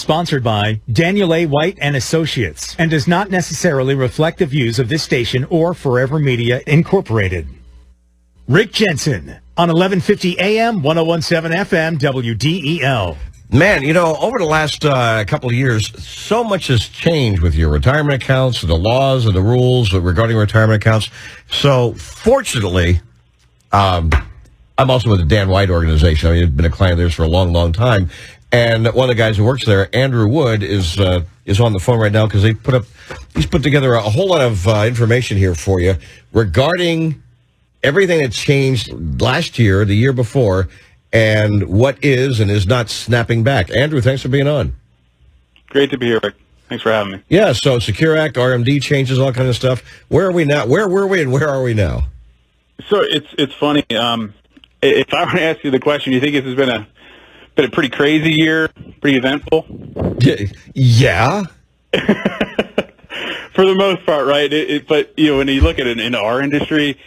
sponsored by Daniel A. White and Associates and does not necessarily reflect the views of this station or Forever Media Incorporated. Rick Jensen on 1150 AM, 1017 FM, WDEL. Man, over the last couple of years, so much has changed with your retirement accounts, the laws and the rules regarding retirement accounts. So, fortunately, I'm also with the Dan White organization. I mean, I've been a client of theirs for a long, long time. And one of the guys who works there, Andrew Wood, is on the phone right now because he's put together a whole lot of information here for you regarding everything that changed last year, the year before, and what is and is not snapping back. Andrew, thanks for being on. Great to be here, Rick. Thanks for having me. Yeah, so Secure Act, RMD changes, all kind of stuff. Where are we now? Where were we and where are we now? So it's funny. If I were to ask you the question, you think this has been a pretty crazy year, pretty eventful? Yeah. For the most part, right? But when you look at it in our industry,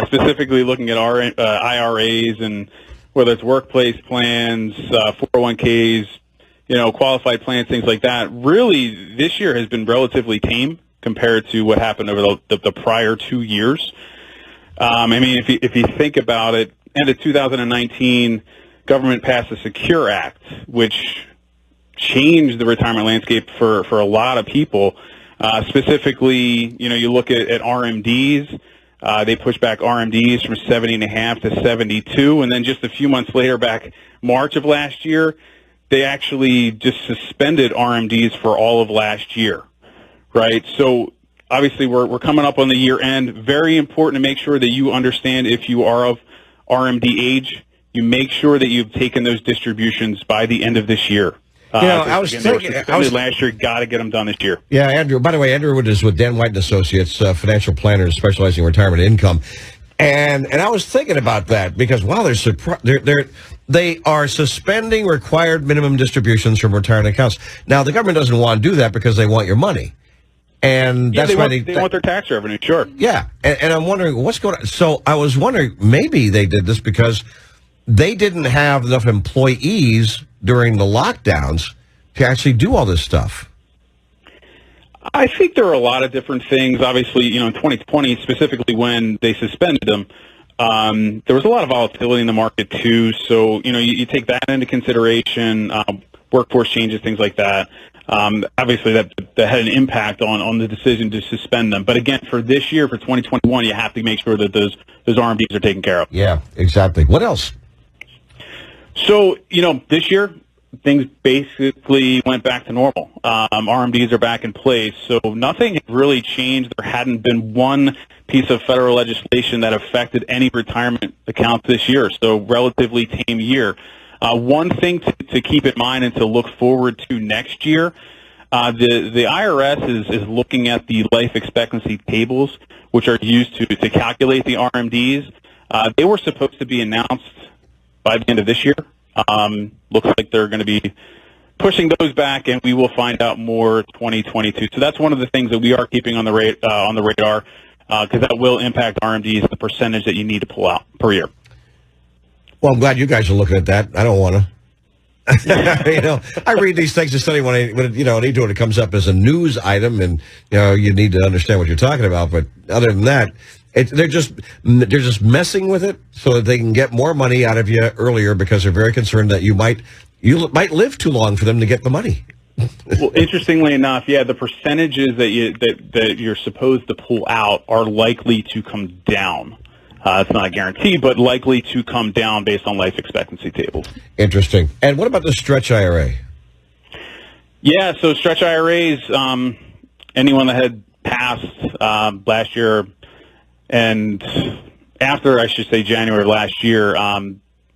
specifically looking at our IRAs and whether it's workplace plans, 401ks, qualified plans, things like that, really this year has been relatively tame compared to what happened over the prior 2 years. I mean, if you think about it, end of 2019, government passed the Secure Act, which changed the retirement landscape for a lot of people. Specifically, you look at RMDs. They pushed back RMDs from 70.5 to 72, and then just a few months later, back March of last year, they actually just suspended RMDs for all of last year, right? So obviously we're coming up on the year end. Very important to make sure that you understand if you are of RMD age, you make sure that you've taken those distributions by the end of this year. I was thinking last year. Got to get them done this year. Yeah, Andrew. By the way, Andrew Wood is with Dan White and Associates, financial planners specializing in retirement income, and I was thinking about that because they are suspending required minimum distributions from retirement accounts. Now, the government doesn't want to do that because they want your money, and that's why they want their tax revenue. Sure. Yeah, and I'm wondering what's going on. So I was wondering maybe they did this because they didn't have enough employees during the lockdowns to actually do all this stuff. I think there are a lot of different things. Obviously, in 2020, specifically when they suspended them, there was a lot of volatility in the market too. So, you take that into consideration, workforce changes, things like that. Obviously, that had an impact on the decision to suspend them. But again, for this year, for 2021, you have to make sure that those RMDs are taken care of. Yeah, exactly. What else? So, this year, things basically went back to normal. RMDs are back in place, so nothing had really changed. There hadn't been one piece of federal legislation that affected any retirement accounts this year, so relatively tame year. One thing to keep in mind and to look forward to next year, the IRS is looking at the life expectancy tables, which are used to calculate the RMDs. They were supposed to be announced by the end of this year. Looks like they're going to be pushing those back, and we will find out more 2022. So that's one of the things that we are keeping on the radar, because that will impact RMDs, the percentage that you need to pull out per year. Well, I'm glad you guys are looking at that. I don't want to. I read these things and study when it comes up as a news item, and you need to understand what you're talking about. But other than that, they're just messing with it so that they can get more money out of you earlier because they're very concerned that you might live too long for them to get the money. Well, interestingly enough, yeah, the percentages that you're supposed to pull out are likely to come down. It's not a guarantee, but likely to come down based on life expectancy tables. Interesting. And what about the stretch IRA? Yeah, so stretch IRAs, anyone that had passed last year and after, I should say, January of last year,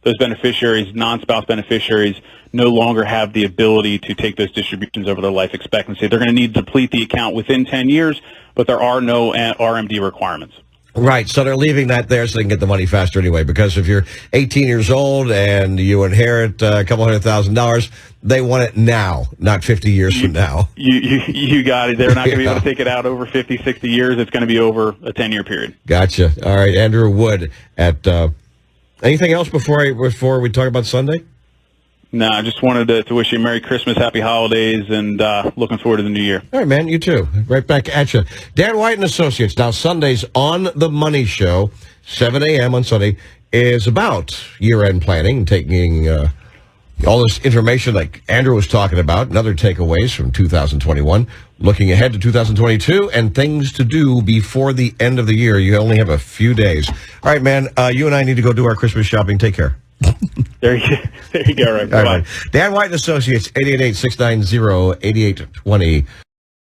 those beneficiaries, non-spouse beneficiaries, no longer have the ability to take those distributions over their life expectancy. They're going to need to deplete the account within 10 years, but there are no RMD requirements. Right, so they're leaving that there so they can get the money faster anyway, because if you're 18 years old and you inherit a couple $100,000, they want it now, not 50 years from now. You got it. They're not going to be able to take it out over 50, 60 years. It's going to be over a 10-year period. Gotcha. All right, Andrew Wood at anything else before we talk about Sunday? No, I just wanted to wish you a Merry Christmas, Happy Holidays, and looking forward to the new year. All right, man. You too. Right back at you. Dan White and Associates. Now, Sundays on The Money Show, 7 a.m. on Sunday, is about year-end planning, taking all this information like Andrew was talking about, and other takeaways from 2021, looking ahead to 2022, and things to do before the end of the year. You only have a few days. All right, man. You and I need to go do our Christmas shopping. Take care. There you go. Right. Bye. All right, Dan White and Associates, 888-690-8820.